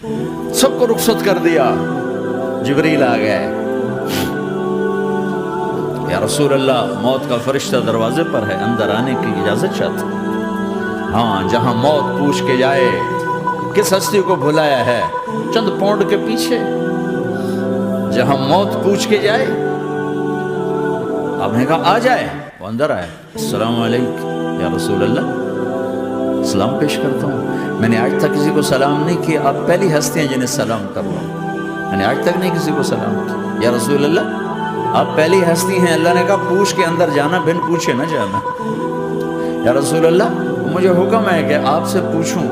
سب کو رخصت کر دیا. جبریل آ گئے. یا رسول اللہ موت کا فرشتہ دروازے پر ہے, اندر آنے کی اجازت چاہتا. ہاں, جہاں موت پوچھ کے جائے کس ہستی کو بھلایا ہے, چند پونڈ کے پیچھے, جہاں موت پوچھ کے جائے. آپ نے کہا آ جائے, وہ اندر آئے. السلام علیکم یا رسول اللہ, سلام پیش کرتا ہوں. میں نے آج تک کسی کو سلام نہیں کیا, آپ پہلی ہستی ہیں جنہیں سلام کر رہا ہوں. میں نے آج تک نہیں کسی کو سلام کیا. یا رسول اللہ آپ پہلی ہستی ہیں. اللہ نے کہا پوچھ کے اندر جانا, بن پوچھے نہ جانا. یا رسول اللہ مجھے حکم ہے کہ آپ سے پوچھوں,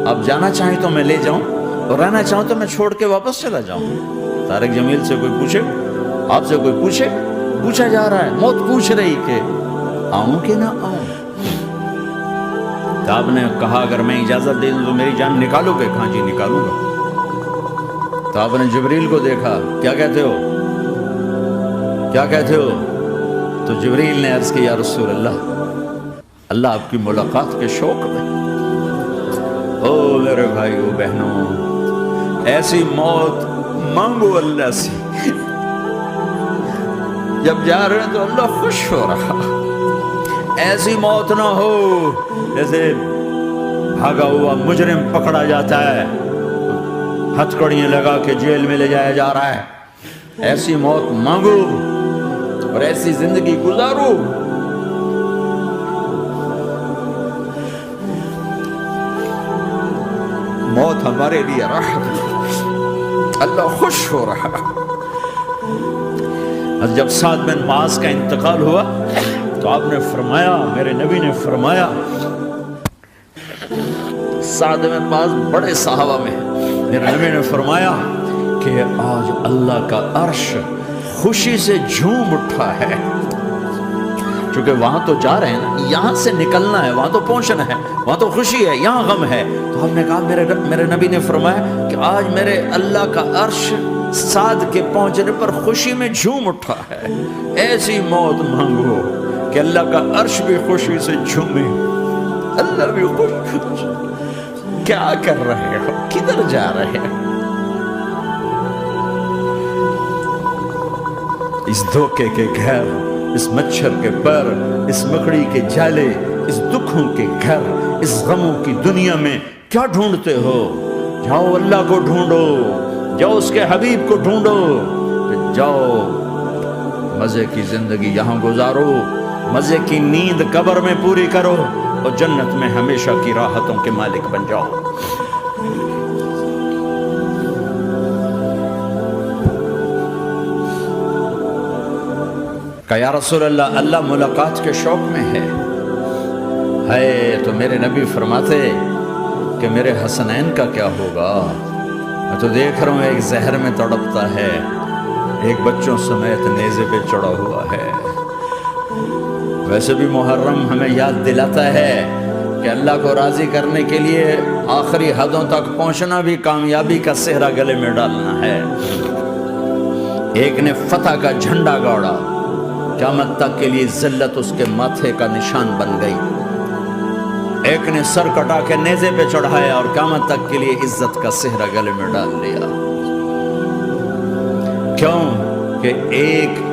آپ جانا چاہیں تو میں لے جاؤں, اور رہنا چاہوں تو میں چھوڑ کے واپس چلا جاؤں. طارق جمیل سے کوئی پوچھے, آپ سے کوئی پوچھے, پوچھا جا رہا ہے. موت پوچھ رہی کہ آؤں کہ نہ آؤں. تو آپ نے کہا اگر میں اجازت دے دوں تو میری جان نکالو گے؟ کہاں جی نکالوں گا. تو آپ نے جبریل کو دیکھا, کیا کہتے ہو, کیا کہتے ہو؟ تو جبریل نے عرض کی یا رسول اللہ, اللہ آپ کی ملاقات کے شوق میں. او میرے بھائیو بہنوں, ایسی موت مانگو اللہ سے. جب جا رہے ہیں تو اللہ خوش ہو رہا. ایسی موت نہ ہو جیسے بھاگا ہوا مجرم پکڑا جاتا ہے, ہتھکڑیاں لگا کے جیل میں لے جایا جا رہا ہے. ایسی موت مانگو اور ایسی زندگی گزارو. موت ہمارے لیے راحت, اللہ خوش ہو رہا. جب سعد بن معاذ کا انتقال ہوا تو آپ نے فرمایا, میرے نبی نے فرمایا, سعد بن معاذ بڑے صحابہ میں ہیں, میرے نبی نے فرمایا کہ آج اللہ کا عرش خوشی سے جھوم اٹھا ہے. چونکہ وہاں تو جا رہے ہیں نا, یہاں سے نکلنا ہے, وہاں تو پہنچنا ہے, وہاں تو خوشی ہے, یہاں غم ہے. تو ہم نے کہا میرے نبی نے فرمایا کہ آج میرے اللہ کا عرش سعد کے پہنچنے پر خوشی میں جھوم اٹھا ہے. ایسی موت مانگو کہ اللہ کا عرش بھی خوشی سے جھومے, اللہ بھی خوش. کیا کر رہے ہو, کدھر جا رہے ہیں؟ اس دھوکے کے گھر, اس مچھر کے پر, اس مکڑی کے جالے, اس دکھوں کے گھر, اس غموں کی دنیا میں کیا ڈھونڈتے ہو؟ جاؤ اللہ کو ڈھونڈو, جاؤ اس کے حبیب کو ڈھونڈو, جاؤ مزے کی زندگی یہاں گزارو, مزے کی نیند قبر میں پوری کرو, اور جنت میں ہمیشہ کی راحتوں کے مالک بن جاؤ. کہ یا رسول اللہ, اللہ ملاقات کے شوق میں ہے. تو میرے نبی فرماتے کہ میرے حسنین کا کیا ہوگا؟ میں تو دیکھ رہا ہوں ایک زہر میں تڑپتا ہے, ایک بچوں سمیت نیزے پہ چڑھا ہوا ہے. ویسے بھی محرم ہمیں یاد دلاتا ہے کہ اللہ کو راضی کرنے کے لیے آخری حدوں تک پہنچنا بھی کامیابی کا صحرا گلے میں ڈالنا ہے. ایک نے فتح کا جھنڈا گاڑا, قیامت تک کے لیے ذلت اس کے ماتھے کا نشان بن گئی. ایک نے سر کٹا کے نیزے پہ چڑھایا اور قیامت تک کے لیے عزت کا صحرا گلے میں ڈال لیا. کیوں کہ ایک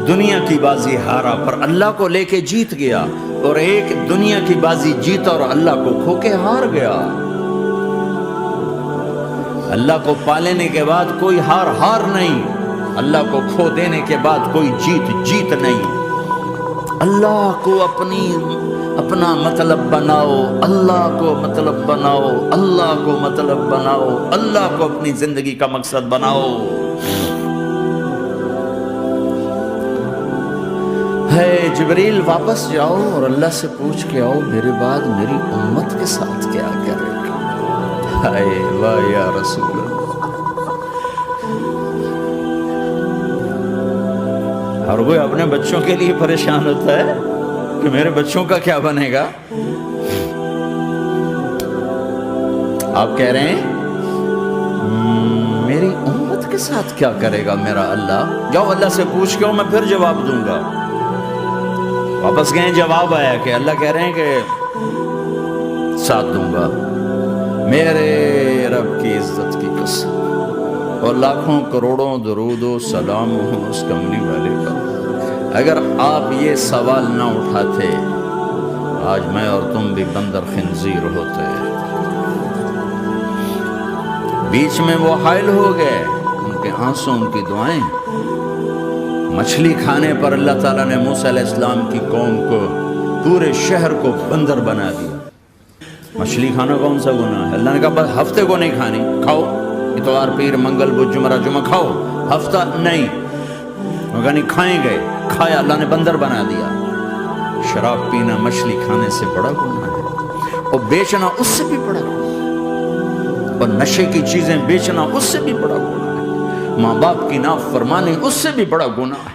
دنیا کی بازی ہارا پر اللہ کو لے کے جیت گیا, اور ایک دنیا کی بازی جیتا اور اللہ کو کھو کے ہار گیا. اللہ کو پا لینے کے بعد کوئی ہار نہیں, اللہ کو کھو دینے کے بعد کوئی جیت نہیں. اللہ کو اپنا مطلب بناؤ, اللہ کو مطلب بناؤ, اللہ کو مطلب بناؤ, اللہ کو اپنی زندگی کا مقصد بناؤ. ہے جبریل واپس جاؤ اور اللہ سے پوچھ کے آؤ میرے بعد میری امت کے ساتھ کیا کرے گا. ہائے واہ یا رسول اللہ. اور وہ اپنے بچوں کے لیے پریشان ہوتا ہے کہ میرے بچوں کا کیا بنے گا. آپ کہہ رہے ہیں میری امت کے ساتھ کیا کرے گا میرا اللہ. جاؤ اللہ سے پوچھ کے میں پھر جواب دوں گا. واپس گئے, جواب آیا کہ اللہ کہہ رہے ہیں کہ ساتھ دوں گا. میرے رب کی عزت کی قسم اور لاکھوں کروڑوں درود و سلام ہوں اس کملی والے پر، اگر آپ یہ سوال نہ اٹھاتے آج میں اور تم بھی بندر خنزیر ہوتے۔ بیچ میں وہ حائل ہو گئے، ان کے آنسوں ان کی دعائیں۔ مچھلی کھانے پر اللہ تعالیٰ نے موسیٰ علیہ السلام کی قوم کو، پورے شہر کو بندر بنا دیا۔ مچھلی کھانا کون سا گناہ ہے؟ اللہ نے کہا بس ہفتے کو نہیں کھانی، کھاؤ اتوار پیر منگل بدھ جمعہ جمعہ کھاؤ، ہفتہ نہیں۔ وہ کہا نہیں کھائیں گے، کھایا، اللہ نے بندر بنا دیا۔ شراب پینا مچھلی کھانے سے بڑا گناہ ہے، اور بیچنا اس سے بھی بڑا گناہ ہے، اور نشے کی چیزیں بیچنا اس سے بھی بڑا گناہ ہے، ماں باپ کی نافرمانی اس سے بھی بڑا گناہ ہے۔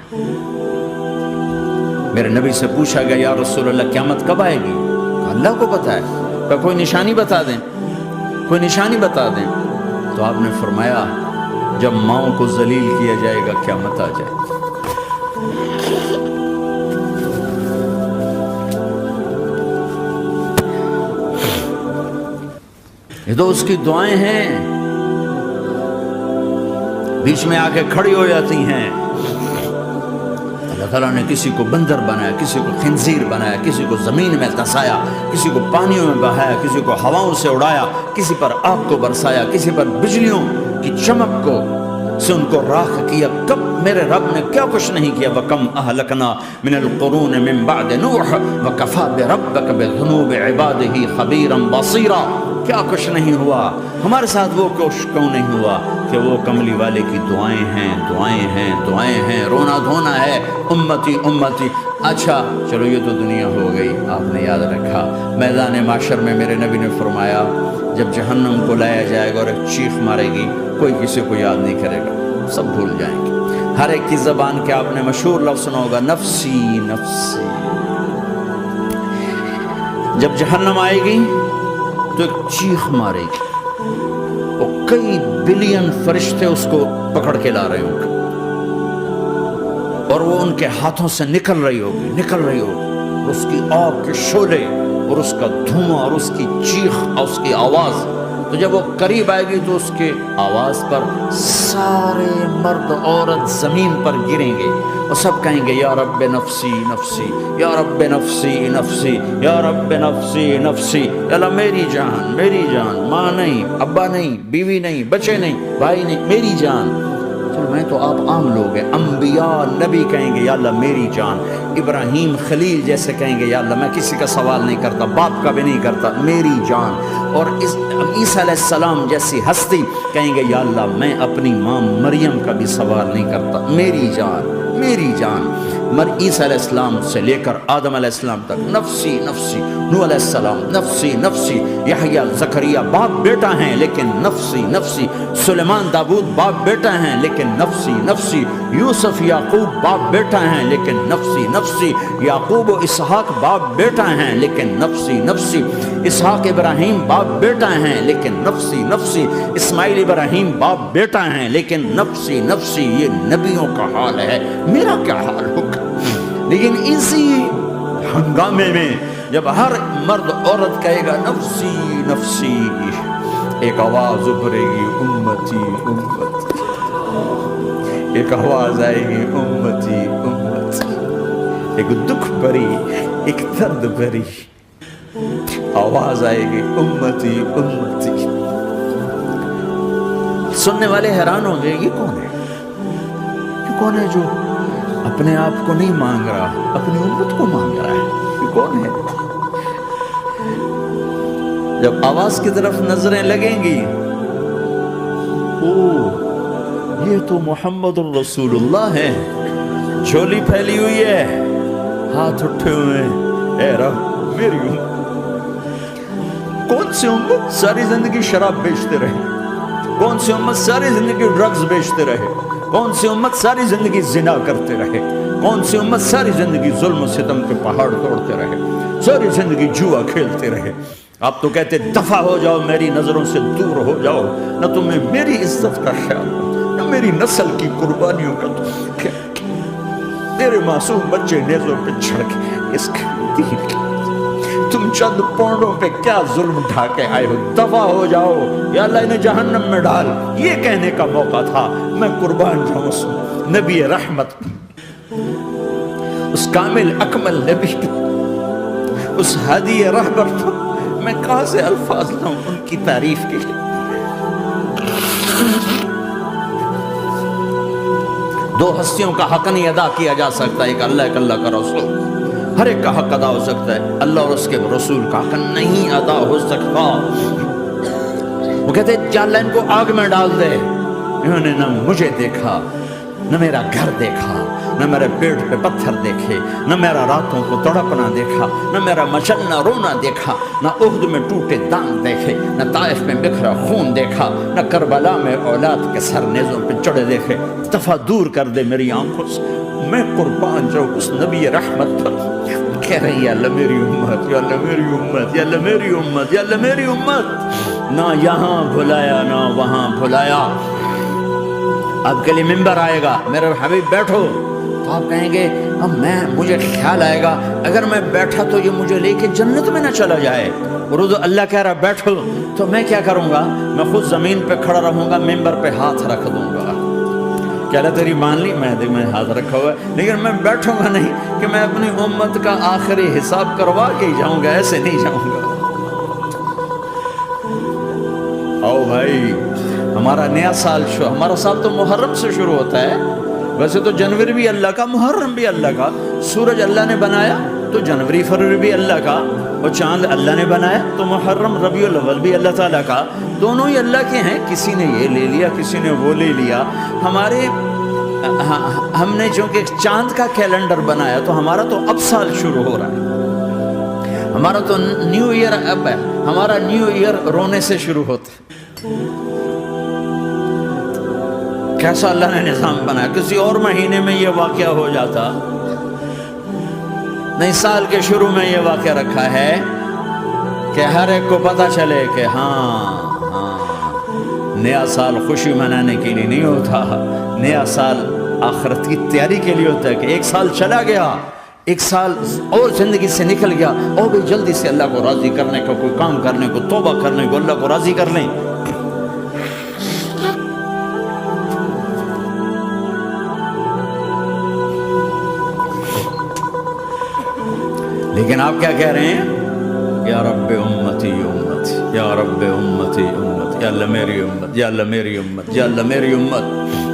میرے نبی سے پوچھا گیا یا رسول اللہ قیامت کب آئے گی؟ اللہ کو پتا ہے، کہ کوئی نشانی بتا دیں، کوئی نشانی بتا دیں۔ تو آپ نے فرمایا جب ماؤں کو ذلیل کیا جائے گا قیامت آ جائے گی۔ یہ تو اس کی دعائیں ہیں، بیچ میں آ کے کھڑی ہو جاتی ہیں۔ اللہ تعالیٰ نے کسی کو بندر بنایا، کسی کو خنزیر بنایا، کسی کو زمین میں دھسایا، کسی کو پانیوں میں بہایا، کسی کو ہواؤں سے اڑایا، کسی پر آگ کو برسایا، کسی پر بجلیوں کی چمک کو سے ان کو راکھ کیا۔ کب میرے رب نے کیا کچھ نہیں کیا۔ وَكَمْ أَهْلَكْنَا مِنَ الْقُرُونِ مِنْ بَعْدِ نُوحٍ وَكَفَى بِرَبِّكَ بِذُنُوبِ عِبَادِهِ خَبِيرًا بَصِيرًا۔ کیا کچھ نہیں ہوا ہمارے ساتھ، وہ کچھ کیوں نہیں ہوا کہ وہ کملی والے کی دعائیں ہیں، دعائیں ہیں، دعائیں ہیں، رونا دھونا ہے، امتی امتی۔ اچھا چلو یہ تو دنیا ہو گئی، آپ نے یاد رکھا میدان معاشر میں میرے نبی نے فرمایا جب جہنم کو لایا جائے گا اور ایک چیخ مارے گی، کوئی کسی کو یاد نہیں کرے گا، سب بھول جائیں گے۔ ہر ایک کی زبان کے آپ نے مشہور لفظ سنا ہوگا نفسی نفسی۔ جب جہنم آئے گی تو ایک چیخ مارے گی، اور کئی بلین فرشتے اس کو پکڑ کے لا رہے ہوں گے، اور وہ ان کے ہاتھوں سے نکل رہی ہوگی، اور اس کی آگ کے شعلے اور اس کا دھواں اور اس کی چیخ اور اس کی آواز۔ تو جب وہ قریب آئے گی تو اس کے آواز پر سارے مرد عورت زمین پر گریں گے اور سب کہیں گے یا رب نفسی نفسی، یا رب نفسی نفسی، یا رب نفسی نفسی۔ اللہ میری جان، میری جان، ماں نہیں، ابا نہیں، بیوی نہیں، بچے نہیں، بھائی نہیں، میری جان۔ چلو میں تو آپ عام لوگ ہیں، انبیاء نبی کہیں گے یا اللہ میری جان، ابراہیم خلیل جیسے کہیں گے یا اللہ میں کسی کا سوال نہیں کرتا، باپ کا بھی نہیں کرتا، میری جان۔ اور عیسیٰ علیہ السلام جیسی ہستی کہیں گے یا اللہ میں اپنی ماں مریم کا بھی سوال نہیں کرتا، میری جان، میری جان۔ عیسیٰ علیہ السلام سے لے کر آدم علیہ السلام تک نفسی نفسی، نوح علیہ السلام نفسی نفسی، یحییٰ زکریا باپ بیٹا ہیں لیکن نفسی نفسی، سلیمان داؤد باپ بیٹا ہیں لیکن نفسی نفسی، یوسف یعقوب باپ بیٹا ہیں لیکن نفسی نفسی، یعقوب و اسحاق باپ بیٹا ہیں لیکن نفسی نفسی، اسحاق ابراہیم باپ بیٹا ہیں لیکن نفسی نفسی، اسماعیل ابراہیم باپ بیٹا ہیں لیکن نفسی نفسی۔ یہ نبیوں کا حال ہے، میرا کیا حال ہوگا؟ لیکن اسی ہنگامے میں جب ہر مرد عورت کہے گا نفسی نفسی، ایک آواز ابھرے گی امتی امتی، ایک آواز آئے گی امتی امتی، ایک دکھ بھری، ایک درد بھری آواز آئے گی امتی امتی۔ سننے والے حیران ہوں گے یہ کون ہے، یہ کون ہے جو اپنے آپ کو نہیں مانگ رہا، اپنی امت کو مانگ رہا ہے، یہ کون ہے؟ جب آواز کی طرف نظریں لگیں گی، یہ تو محمد الرسول اللہ ہے، جھولی پھیلی ہوئی ہے، ہاتھ اٹھے ہوئے ہیں، اے رب میری امت۔ کون سی امت ساری زندگی شراب بیچتے رہے، کون سی امت ساری زندگی ڈرگز بیچتے رہے، کون سی امت ساری زندگی زنا کرتے رہے، کون سی امت ساری زندگی ظلم و ستم کے پہاڑ توڑتے رہے، ساری زندگی جوا کھیلتے رہے۔ آپ تو کہتے دفع ہو جاؤ، میری نظروں سے دور ہو جاؤ، نہ تمہیں میری عزت کا خیال ہو، نہ میری نسل کی قربانیوں کا تمہیں خیال، میرے معصوم بچے نیزوں پہ چھڑ کے اس کے دین تم چند پونڈوں پہ کیا ظلم ڈھا کے آئے ہو، دفع ہو جاؤ یا اللہ انہیں جہنم میں ڈال. یہ کہنے کا موقع تھا. میں قربان جاؤں اس نبی رحمت، اس کامل اکمل نبی، اس ہادی رہبر کو میں کہاں سے الفاظ لاؤں ان کی تعریف کے لیے. دو ہستیوں کا حق نہیں ادا کیا جا سکتا، ایک اللہ، ایک اللہ کا رسول. ہر ایک کا حق ادا ہو سکتا ہے، اللہ اور اس کے رسول کا حق نہیں ادا ہو سکتا. وہ کہتے ہیں کہ اللہ ان کو آگ میں ڈال دے. انہوں نے نہ مجھے دیکھا، نہ میرا گھر دیکھا، نہ میرے پیٹ پہ پتھر دیکھے، نہ میرا راتوں کو تڑپنا دیکھا، نہ میرا مچلنا رونا دیکھا، نہ احد میں ٹوٹے دانت دیکھے، نہ طائف میں بکھرا خون دیکھا، نہ کربلا میں اولاد کے سر نیزوں پہ چڑھے دیکھے. دفع دور کر دے میری آنکھوں سے. میں قربان جاؤں اس نبی رحمت پر. کہہ رہے یا اللہ میری امت، یا اللہ میری امت، یا اللہ میری امت، یا اللہ میری امت. نہ یہاں بھلایا نہ وہاں بھلایا. آپ کے لیے ممبر آئے گا، میرے حبیب بیٹھو، تو آپ کہیں گے اب مجھے خیال آئے گا اگر میں بیٹھا تو یہ مجھے لے کے جنت میں نہ چلا جائے. اور اللہ کہہ رہا بیٹھو، تو میں کیا کروں گا؟ میں خود زمین پہ کھڑا رہوں گا، ممبر پہ ہاتھ رکھ دوں گا. کیا اللہ تیری مان لی؟ میں ہاتھ رکھا ہوا ہے، لیکن میں بیٹھوں گا نہیں کہ میں اپنی امت کا آخری حساب کروا کے ہی جاؤں گا، ایسے نہیں جاؤں گا. آؤ بھائی، ہمارا نیا سال ہمارا سال تو محرم سے شروع ہوتا ہے. ویسے تو جنوری بھی اللہ کا، محرم بھی اللہ کا. سورج اللہ نے بنایا تو جنوری فروری بھی اللہ کا، اور چاند اللہ نے بنایا تو محرم ربیع الاول بھی اللہ تعالیٰ کا. دونوں ہی اللہ کے ہیں. کسی نے یہ لے لیا، کسی نے وہ لے لیا. ہم نے چونکہ چاند کا کیلنڈر بنایا تو ہمارا تو اب سال شروع ہو رہا ہے. ہمارا تو نیو ایئر اب ہے. ہمارا نیو ایئر رونے سے شروع ہوتا ہے. کیسا اللہ نے نظام بنایا. کسی اور مہینے میں یہ واقعہ ہو جاتا نہیں، سال کے شروع میں یہ واقعہ رکھا ہے کہ ہر ایک کو پتہ چلے کہ ہاں نیا سال خوشی منانے کے لیے نہیں ہوتا، نیا سال آخرت کی تیاری کے لیے ہوتا ہے. کہ ایک سال چلا گیا، ایک سال اور زندگی سے نکل گیا، اور بھی جلدی سے اللہ کو راضی کرنے کا کوئی کام کرنے کو، توبہ کرنے کو، اللہ کو راضی کر لیں. لیکن آپ کیا کہہ رہے ہیں؟ یا رب امتی امت، یا رب امتی امت، یا اللہ میری امت، یا اللہ میری امت، یا اللہ میری امت.